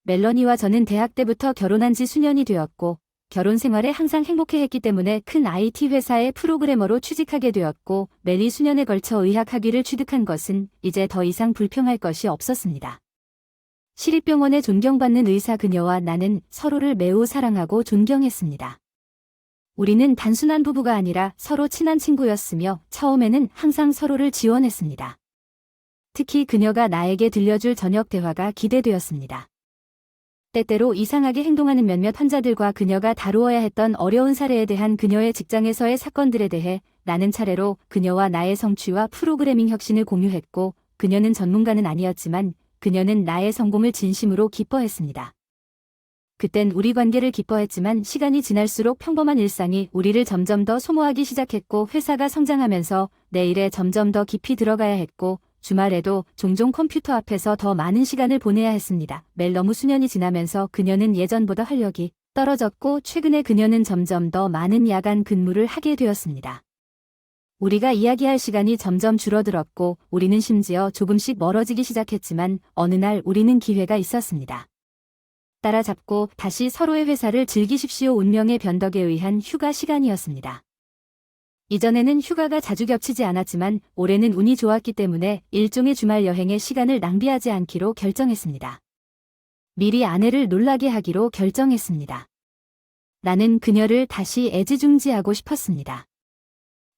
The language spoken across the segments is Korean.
멜러니와 저는 대학 때부터 결혼한 지 수년이 되었고 결혼 생활에 항상 행복해했기 때문에 큰 IT 회사의 프로그래머로 취직하게 되었고 매리 수년에 걸쳐 의학 학위를 취득한 것은 이제 더 이상 불평할 것이 없었습니다. 시립병원에 존경받는 의사 그녀와 나는 서로를 매우 사랑하고 존경했습니다. 우리는 단순한 부부가 아니라 서로 친한 친구였으며 처음에는 항상 서로를 지원했습니다. 특히 그녀가 나에게 들려줄 저녁 대화가 기대되었습니다. 때때로 이상하게 행동하는 몇몇 환자들과 그녀가 다루어야 했던 어려운 사례에 대한 그녀의 직장에서의 사건들에 대해 나는 차례로 그녀와 나의 성취와 프로그래밍 혁신을 공유했고 그녀는 전문가는 아니었지만 그녀는 나의 성공을 진심으로 기뻐했습니다. 그땐 우리 관계를 기뻐했지만 시간이 지날수록 평범한 일상이 우리를 점점 더 소모하기 시작했고 회사가 성장하면서 내 일에 점점 더 깊이 들어가야 했고 주말에도 종종 컴퓨터 앞에서 더 많은 시간을 보내야 했습니다. 매일 너무 수년이 지나면서 그녀는 예전보다 활력이 떨어졌고 최근에 그녀는 점점 더 많은 야간 근무를 하게 되었습니다. 우리가 이야기할 시간이 점점 줄어들었고 우리는 심지어 조금씩 멀어지기 시작했지만 어느 날 우리는 기회가 있었습니다. 따라잡고 다시 서로의 회사를 즐기십시오. 운명의 변덕에 의한 휴가 시간이었습니다. 이전에는 휴가가 자주 겹치지 않았지만 올해는 운이 좋았기 때문에 일종의 주말 여행의 시간을 낭비하지 않기로 결정했습니다. 미리 아내를 놀라게 하기로 결정했습니다. 나는 그녀를 다시 애지중지하고 싶었습니다.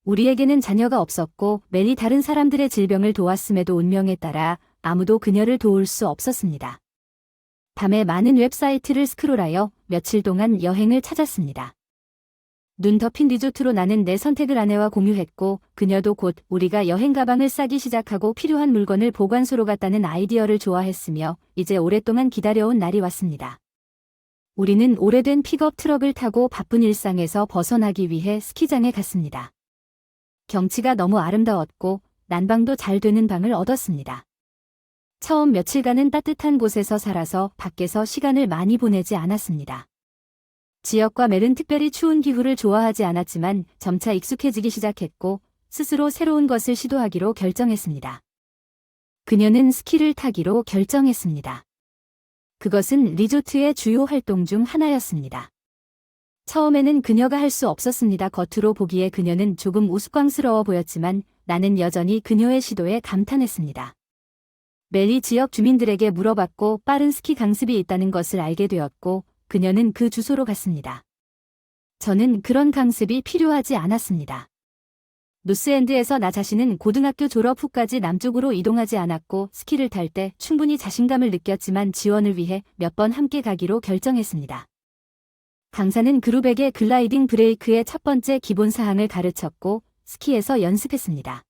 우리에게는 자녀가 없었고 매일 다른 사람들의 질병을 도왔음에도 운명에 따라 아무도 그녀를 도울 수 없었습니다. 밤에 많은 웹사이트를 스크롤하여 며칠 동안 여행을 찾았습니다. 눈 덮인 리조트로 나는 내 선택을 아내와 공유했고 그녀도 곧 우리가 여행 가방을 싸기 시작하고 필요한 물건을 보관소로 갖다는 아이디어를 좋아했으며 이제 오랫동안 기다려온 날이 왔습니다. 우리는 오래된 픽업 트럭을 타고 바쁜 일상에서 벗어나기 위해 스키장에 갔습니다. 경치가 너무 아름다웠고 난방도 잘 되는 방을 얻었습니다. 처음 며칠간은 따뜻한 곳에서 살아서 밖에서 시간을 많이 보내지 않았습니다. 지역과 멜은 특별히 추운 기후를 좋아하지 않았지만 점차 익숙해지기 시작했고 스스로 새로운 것을 시도하기로 결정했습니다. 그녀는 스키를 타기로 결정했습니다. 그것은 리조트의 주요 활동 중 하나였습니다. 처음에는 그녀가 할 수 없었습니다. 겉으로 보기에 그녀는 조금 우스꽝스러워 보였지만 나는 여전히 그녀의 시도에 감탄했습니다. 멜이 지역 주민들에게 물어봤고 빠른 스키 강습이 있다는 것을 알게 되었고 그녀는 그 주소로 갔습니다. 저는 그런 강습이 필요하지 않았습니다. 노스엔드에서 나 자신은 고등학교 졸업 후까지 남쪽으로 이동하지 않았고 스키를 탈 때 충분히 자신감을 느꼈지만 지원을 위해 몇 번 함께 가기로 결정했습니다. 강사는 그룹에게 글라이딩 브레이크의 첫 번째 기본 사항을 가르쳤고 스키에서 연습했습니다.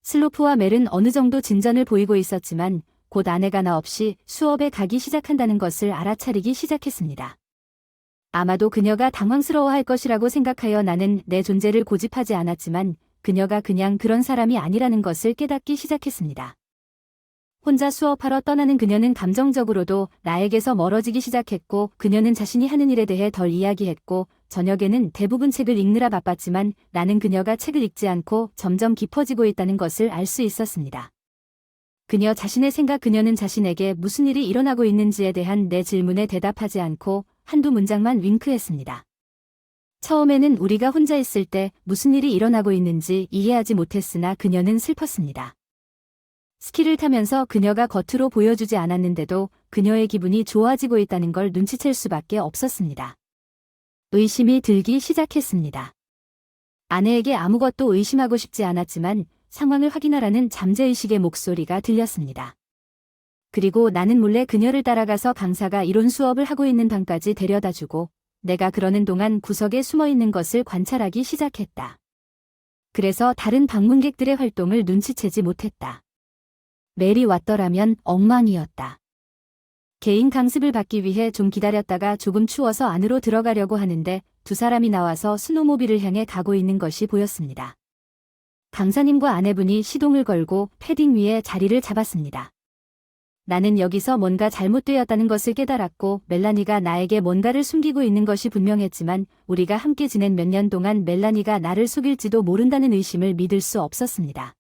슬로프와 멜은 어느 정도 진전을 보이고 있었지만 곧 아내가 나 없이 수업에 가기 시작한다는 것을 알아차리기 시작했습니다. 아마도 그녀가 당황스러워할 것이라고 생각하여 나는 내 존재를 고집하지 않았지만 그녀가 그냥 그런 사람이 아니라는 것을 깨닫기 시작했습니다. 혼자 수업하러 떠나는 그녀는 감정적으로도 나에게서 멀어지기 시작했고 그녀는 자신이 하는 일에 대해 덜 이야기했고 저녁에는 대부분 책을 읽느라 바빴지만 나는 그녀가 책을 읽지 않고 점점 깊어지고 있다는 것을 알 수 있었습니다. 그녀 자신의 생각 그녀는 자신에게 무슨 일이 일어나고 있는지에 대한 내 질문에 대답하지 않고 한두 문장만 윙크했습니다. 처음에는 우리가 혼자 있을 때 무슨 일이 일어나고 있는지 이해하지 못했으나 그녀는 슬펐습니다. 스키를 타면서 그녀가 겉으로 보여주지 않았는데도 그녀의 기분이 좋아지고 있다는 걸 눈치챌 수밖에 없었습니다. 의심이 들기 시작했습니다. 아내에게 아무것도 의심하고 싶지 않았지만 상황을 확인하라는 잠재의식의 목소리가 들렸습니다. 그리고 나는 몰래 그녀를 따라가서 강사가 이론 수업을 하고 있는 방까지 데려다주고 내가 그러는 동안 구석에 숨어있는 것을 관찰하기 시작했다. 그래서 다른 방문객들의 활동을 눈치채지 못했다. 멜이 왔더라면 엉망이었다. 개인 강습을 받기 위해 좀 기다렸다가 조금 추워서 안으로 들어가려고 하는데 두 사람이 나와서 스노모빌을 향해 가고 있는 것이 보였습니다. 강사님과 아내분이 시동을 걸고 패딩 위에 자리를 잡았습니다. 나는 여기서 뭔가 잘못되었다는 것을 깨달았고 멜라니가 나에게 뭔가를 숨기고 있는 것이 분명했지만 우리가 함께 지낸 몇 년 동안 멜라니가 나를 속일지도 모른다는 의심을 믿을 수 없었습니다.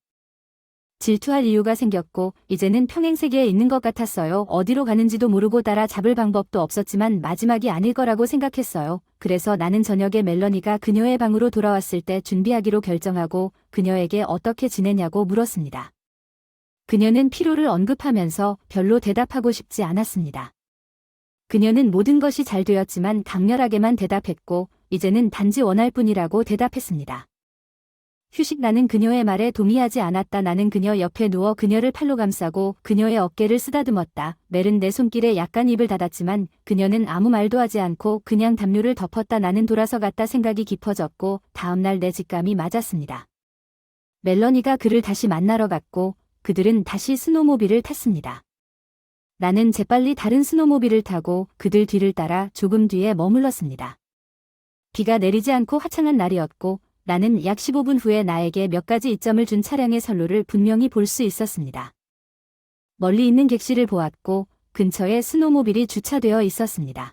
질투할 이유가 생겼고 이제는 평행세계에 있는 것 같았어요. 어디로 가는지도 모르고 따라잡을 방법도 없었지만 마지막이 아닐 거라고 생각했어요. 그래서 나는 저녁에 멜러니가 그녀의 방으로 돌아왔을 때 준비하기로 결정하고 그녀에게 어떻게 지내냐고 물었습니다. 그녀는 피로를 언급하면서 별로 대답하고 싶지 않았습니다. 그녀는 모든 것이 잘 되었지만 강렬하게만 대답했고 이제는 단지 원할 뿐이라고 대답했습니다. 휴식. 나는 그녀의 말에 동의하지 않았다. 나는 그녀 옆에 누워 그녀를 팔로 감싸고 그녀의 어깨를 쓰다듬었다. 멜은 내 손길에 약간 입을 닫았지만 그녀는 아무 말도 하지 않고 그냥 담요를 덮었다. 나는 돌아서 갔다. 생각이 깊어졌고 다음날 내 직감이 맞았습니다. 멜러니가 그를 다시 만나러 갔고 그들은 다시 스노모빌을 탔습니다. 나는 재빨리 다른 스노모빌을 타고 그들 뒤를 따라 조금 뒤에 머물렀습니다. 비가 내리지 않고 화창한 날이었고 나는 약 15분 후에 나에게 몇 가지 이점을 준 차량의 선로를 분명히 볼 수 있었습니다. 멀리 있는 객실을 보았고 근처에 스노모빌이 주차되어 있었습니다.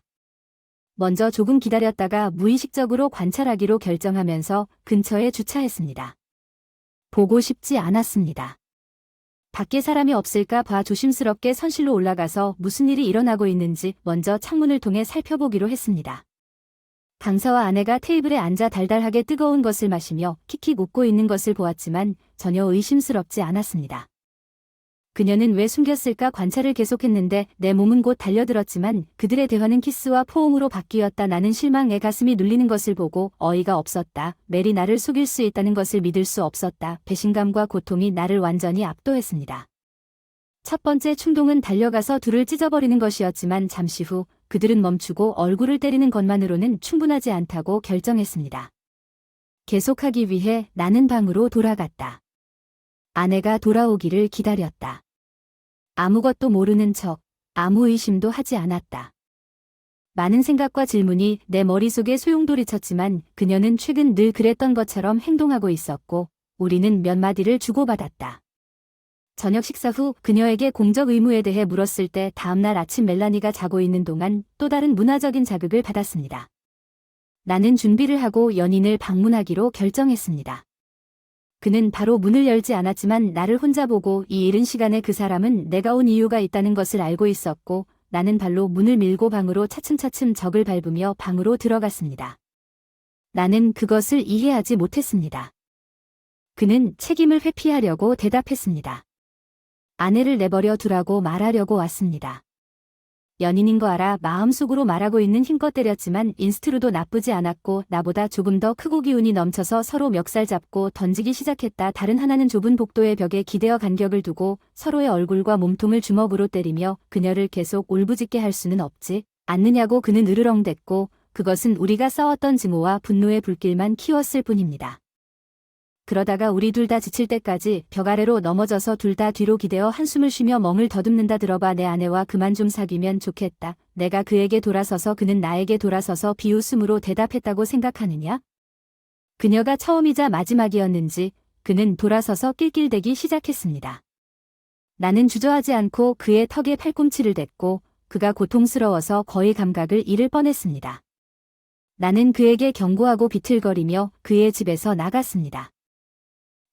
먼저 조금 기다렸다가 무의식적으로 관찰하기로 결정하면서 근처에 주차했습니다. 보고 싶지 않았습니다. 밖에 사람이 없을까 봐 조심스럽게 선실로 올라가서 무슨 일이 일어나고 있는지 먼저 창문을 통해 살펴보기로 했습니다. 강사와 아내가 테이블에 앉아 달달하게 뜨거운 것을 마시며 킥킥 웃고 있는 것을 보았지만 전혀 의심스럽지 않았습니다. 그녀는 왜 숨겼을까 관찰을 계속했는데 내 몸은 곧 달려들었지만 그들의 대화는 키스와 포옹으로 바뀌었다. 나는 실망에 가슴이 눌리는 것을 보고 어이가 없었다. 멜이 나를 속일 수 있다는 것을 믿을 수 없었다. 배신감과 고통이 나를 완전히 압도했습니다. 첫 번째 충동은 달려가서 둘을 찢어버리는 것이었지만 잠시 후 그들은 멈추고 얼굴을 때리는 것만으로는 충분하지 않다고 결정했습니다. 계속하기 위해 나는 방으로 돌아갔다. 아내가 돌아오기를 기다렸다. 아무것도 모르는 척, 아무 의심도 하지 않았다. 많은 생각과 질문이 내 머릿속에 소용돌이쳤지만 그녀는 최근 늘 그랬던 것처럼 행동하고 있었고 우리는 몇 마디를 주고받았다. 저녁 식사 후 그녀에게 공적 의무에 대해 물었을 때 다음날 아침 멜라니가 자고 있는 동안 또 다른 문화적인 자극을 받았습니다. 나는 준비를 하고 연인을 방문하기로 결정했습니다. 그는 바로 문을 열지 않았지만 나를 혼자 보고 이 이른 시간에 그 사람은 내가 온 이유가 있다는 것을 알고 있었고 나는 발로 문을 밀고 방으로 차츰차츰 적을 밟으며 방으로 들어갔습니다. 나는 그것을 이해하지 못했습니다. 그는 책임을 회피하려고 대답했습니다. 아내를 내버려 두라고 말하려고 왔습니다. 연인인 거 알아 마음속으로 말하고 있는 힘껏 때렸지만 인스트루도 나쁘지 않았고 나보다 조금 더 크고 기운이 넘쳐서 서로 멱살 잡고 던지기 시작했다. 다른 하나는 좁은 복도의 벽에 기대어 간격을 두고 서로의 얼굴과 몸통을 주먹으로 때리며 그녀를 계속 울부짖게 할 수는 없지 않느냐고 그는 으르렁댔고 그것은 우리가 싸웠던 증오와 분노의 불길만 키웠을 뿐입니다. 그러다가 우리 둘 다 지칠 때까지 벽 아래로 넘어져서 둘 다 뒤로 기대어 한숨을 쉬며 멍을 더듬는다. 들어봐, 내 아내와 그만 좀 사귀면 좋겠다. 내가 그에게 돌아서서 그는 나에게 돌아서서 비웃음으로 대답했다고 생각하느냐? 그녀가 처음이자 마지막이었는지 그는 돌아서서 낄낄대기 시작했습니다. 나는 주저하지 않고 그의 턱에 팔꿈치를 댔고 그가 고통스러워서 거의 감각을 잃을 뻔했습니다. 나는 그에게 경고하고 비틀거리며 그의 집에서 나갔습니다.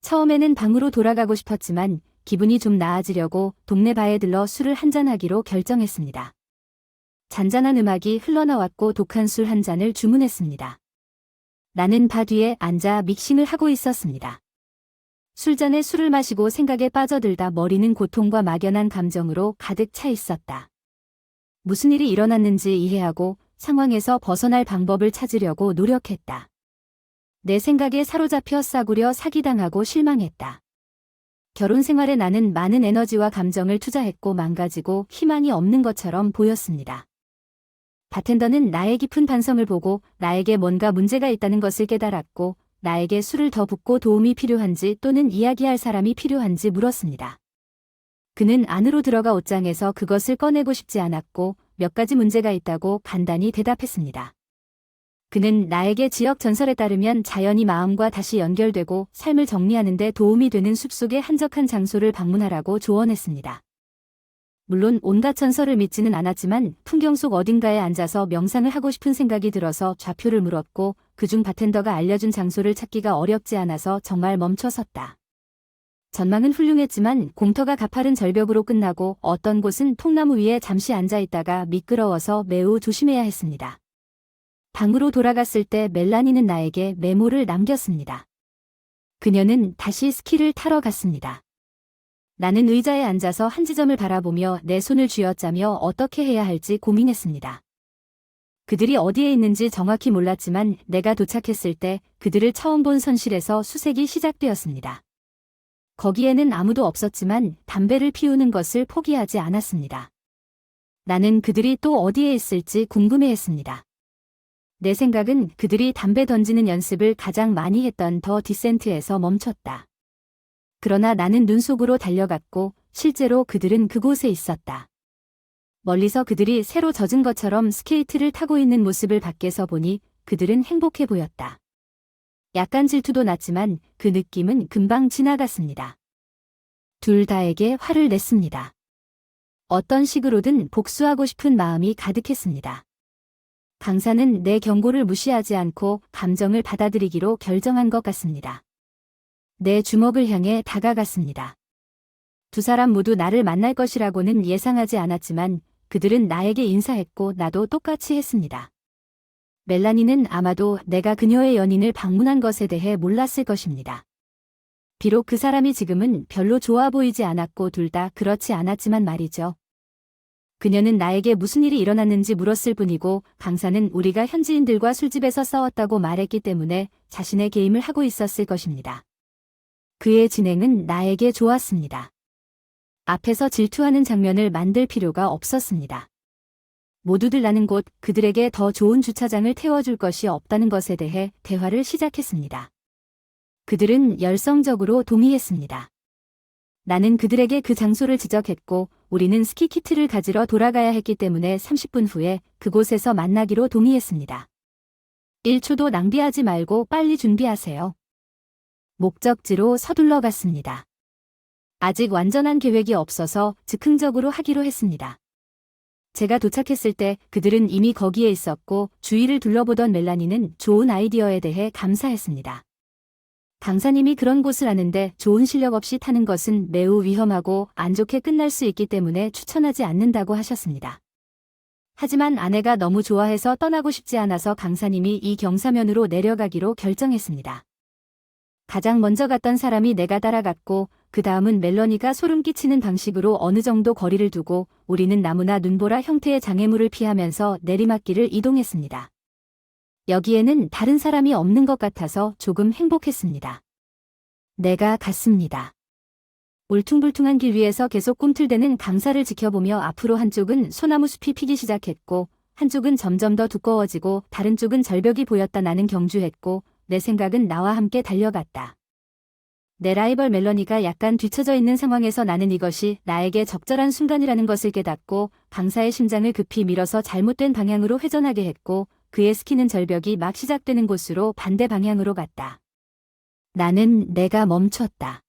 처음에는 방으로 돌아가고 싶었지만 기분이 좀 나아지려고 동네 바에 들러 술을 한잔하기로 결정했습니다. 잔잔한 음악이 흘러나왔고 독한 술 한 잔을 주문했습니다. 나는 바 뒤에 앉아 믹싱을 하고 있었습니다. 술잔에 술을 마시고 생각에 빠져들다 머리는 고통과 막연한 감정으로 가득 차 있었다. 무슨 일이 일어났는지 이해하고 상황에서 벗어날 방법을 찾으려고 노력했다. 내 생각에 사로잡혀 싸구려 사기당하고 실망했다. 결혼 생활에 나는 많은 에너지와 감정을 투자했고 망가지고 희망이 없는 것처럼 보였습니다. 바텐더는 나의 깊은 반성을 보고 나에게 뭔가 문제가 있다는 것을 깨달았고 나에게 술을 더 붓고 도움이 필요한지 또는 이야기할 사람이 필요한지 물었습니다. 그는 안으로 들어가 옷장에서 그것을 꺼내고 싶지 않았고 몇 가지 문제가 있다고 간단히 대답했습니다. 그는 나에게 지역 전설에 따르면 자연이 마음과 다시 연결되고 삶을 정리하는 데 도움이 되는 숲속의 한적한 장소를 방문하라고 조언했습니다. 물론 온갖 전설을 믿지는 않았지만 풍경 속 어딘가에 앉아서 명상을 하고 싶은 생각이 들어서 좌표를 물었고 그중 바텐더가 알려준 장소를 찾기가 어렵지 않아서 정말 멈춰섰다. 전망은 훌륭했지만 공터가 가파른 절벽으로 끝나고 어떤 곳은 통나무 위에 잠시 앉아 있다가 미끄러워서 매우 조심해야 했습니다. 방으로 돌아갔을 때 멜라니는 나에게 메모를 남겼습니다. 그녀는 다시 스키를 타러 갔습니다. 나는 의자에 앉아서 한 지점을 바라보며 내 손을 쥐어짜며 어떻게 해야 할지 고민했습니다. 그들이 어디에 있는지 정확히 몰랐지만 내가 도착했을 때 그들을 처음 본 선실에서 수색이 시작되었습니다. 거기에는 아무도 없었지만 담배를 피우는 것을 포기하지 않았습니다. 나는 그들이 또 어디에 있을지 궁금해했습니다. 내 생각은 그들이 담배 던지는 연습을 가장 많이 했던 더 디센트에서 멈췄다. 그러나 나는 눈 속으로 달려갔고 실제로 그들은 그곳에 있었다. 멀리서 그들이 새로 젖은 것처럼 스케이트를 타고 있는 모습을 밖에서 보니 그들은 행복해 보였다. 약간 질투도 났지만 그 느낌은 금방 지나갔습니다. 둘 다에게 화를 냈습니다. 어떤 식으로든 복수하고 싶은 마음이 가득했습니다. 강사는 내 경고를 무시하지 않고 감정을 받아들이기로 결정한 것 같습니다. 내 주먹을 향해 다가갔습니다. 두 사람 모두 나를 만날 것이라고는 예상하지 않았지만 그들은 나에게 인사했고 나도 똑같이 했습니다. 멜라니는 아마도 내가 그녀의 연인을 방문한 것에 대해 몰랐을 것입니다. 비록 그 사람이 지금은 별로 좋아 보이지 않았고 둘 다 그렇지 않았지만 말이죠. 그녀는 나에게 무슨 일이 일어났는지 물었을 뿐이고 강사는 우리가 현지인들과 술집에서 싸웠다고 말했기 때문에 자신의 게임을 하고 있었을 것입니다. 그의 진행은 나에게 좋았습니다. 앞에서 질투하는 장면을 만들 필요가 없었습니다. 모두들 나는 곳 그들에게 더 좋은 주차장을 태워줄 것이 없다는 것에 대해 대화를 시작했습니다. 그들은 열성적으로 동의했습니다. 나는 그들에게 그 장소를 지적했고 우리는 스키 키트를 가지러 돌아가야 했기 때문에 30분 후에 그곳에서 만나기로 동의했습니다. 1초도 낭비하지 말고 빨리 준비하세요. 목적지로 서둘러 갔습니다. 아직 완전한 계획이 없어서 즉흥적으로 하기로 했습니다. 제가 도착했을 때 그들은 이미 거기에 있었고 주위를 둘러보던 멜라니는 좋은 아이디어에 대해 감사했습니다. 강사님이 그런 곳을 아는데 좋은 실력 없이 타는 것은 매우 위험하고 안 좋게 끝날 수 있기 때문에 추천하지 않는다고 하셨습니다. 하지만 아내가 너무 좋아해서 떠나고 싶지 않아서 강사님이 이 경사면으로 내려가기로 결정했습니다. 가장 먼저 갔던 사람이 내가 따라갔고 그 다음은 멜러니가 소름 끼치는 방식으로 어느 정도 거리를 두고 우리는 나무나 눈보라 형태의 장애물을 피하면서 내리막길을 이동했습니다. 여기에는 다른 사람이 없는 것 같아서 조금 행복했습니다. 내가 갔습니다. 울퉁불퉁한 길 위에서 계속 꿈틀대는 강사를 지켜보며 앞으로 한쪽은 소나무 숲이 피기 시작했고 한쪽은 점점 더 두꺼워지고 다른 쪽은 절벽이 보였다. 나는 경주했고 내 생각은 나와 함께 달려갔다. 내 라이벌 멜러니가 약간 뒤처져 있는 상황에서 나는 이것이 나에게 적절한 순간이라는 것을 깨닫고 강사의 심장을 급히 밀어서 잘못된 방향으로 회전하게 했고 그의 스키는 절벽이 막 시작되는 곳으로 반대 방향으로 갔다. 나는 내가 멈췄다.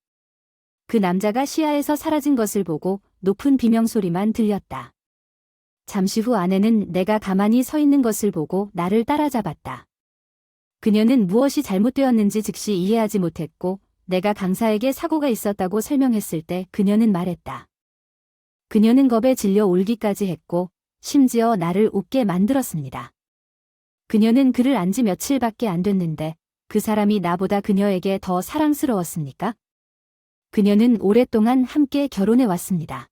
그 남자가 시야에서 사라진 것을 보고 높은 비명소리만 들렸다. 잠시 후 아내는 내가 가만히 서 있는 것을 보고 나를 따라잡았다. 그녀는 무엇이 잘못되었는지 즉시 이해하지 못했고 내가 강사에게 사고가 있었다고 설명했을 때 그녀는 말했다. 그녀는 겁에 질려 울기까지 했고 심지어 나를 웃게 만들었습니다. 그녀는 그를 안 지 며칠밖에 안 됐는데 그 사람이 나보다 그녀에게 더 사랑스러웠습니까? 그녀는 오랫동안 함께 결혼해 왔습니다.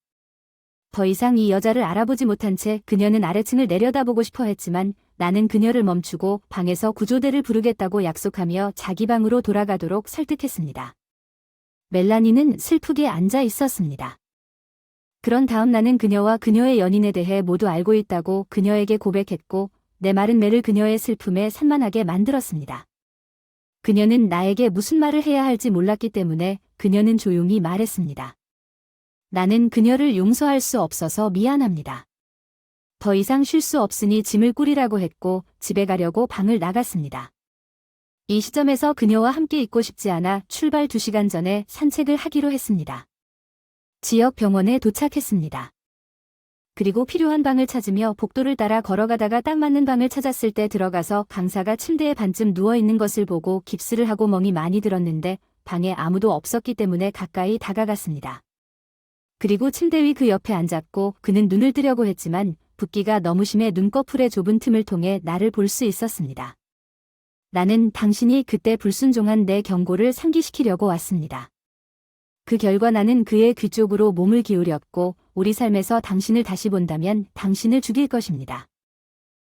더 이상 이 여자를 알아보지 못한 채 그녀는 아래층을 내려다보고 싶어 했지만 나는 그녀를 멈추고 방에서 구조대를 부르겠다고 약속하며 자기 방으로 돌아가도록 설득했습니다. 멜라니는 슬프게 앉아 있었습니다. 그런 다음 나는 그녀와 그녀의 연인에 대해 모두 알고 있다고 그녀에게 고백했고 내 마른 매를 그녀의 슬픔에 산만하게 만들었습니다. 그녀는 나에게 무슨 말을 해야 할지 몰랐기 때문에 그녀는 조용히 말했습니다. 나는 그녀를 용서할 수 없어서 미안합니다. 더 이상 쉴 수 없으니 짐을 꾸리라고 했고 집에 가려고 방을 나갔습니다. 이 시점에서 그녀와 함께 있고 싶지 않아 출발 2시간 전에 산책을 하기로 했습니다. 지역 병원에 도착했습니다. 그리고 필요한 방을 찾으며 복도를 따라 걸어가다가 딱 맞는 방을 찾았을 때 들어가서 강사가 침대에 반쯤 누워있는 것을 보고 깁스를 하고 멍이 많이 들었는데 방에 아무도 없었기 때문에 가까이 다가갔습니다. 그리고 침대 위 그 옆에 앉았고 그는 눈을 뜨려고 했지만 붓기가 너무 심해 눈꺼풀의 좁은 틈을 통해 나를 볼 수 있었습니다. 나는 당신이 그때 불순종한 내 경고를 상기시키려고 왔습니다. 그 결과 나는 그의 귀 쪽으로 몸을 기울였고 우리 삶에서 당신을 다시 본다면 당신을 죽일 것입니다.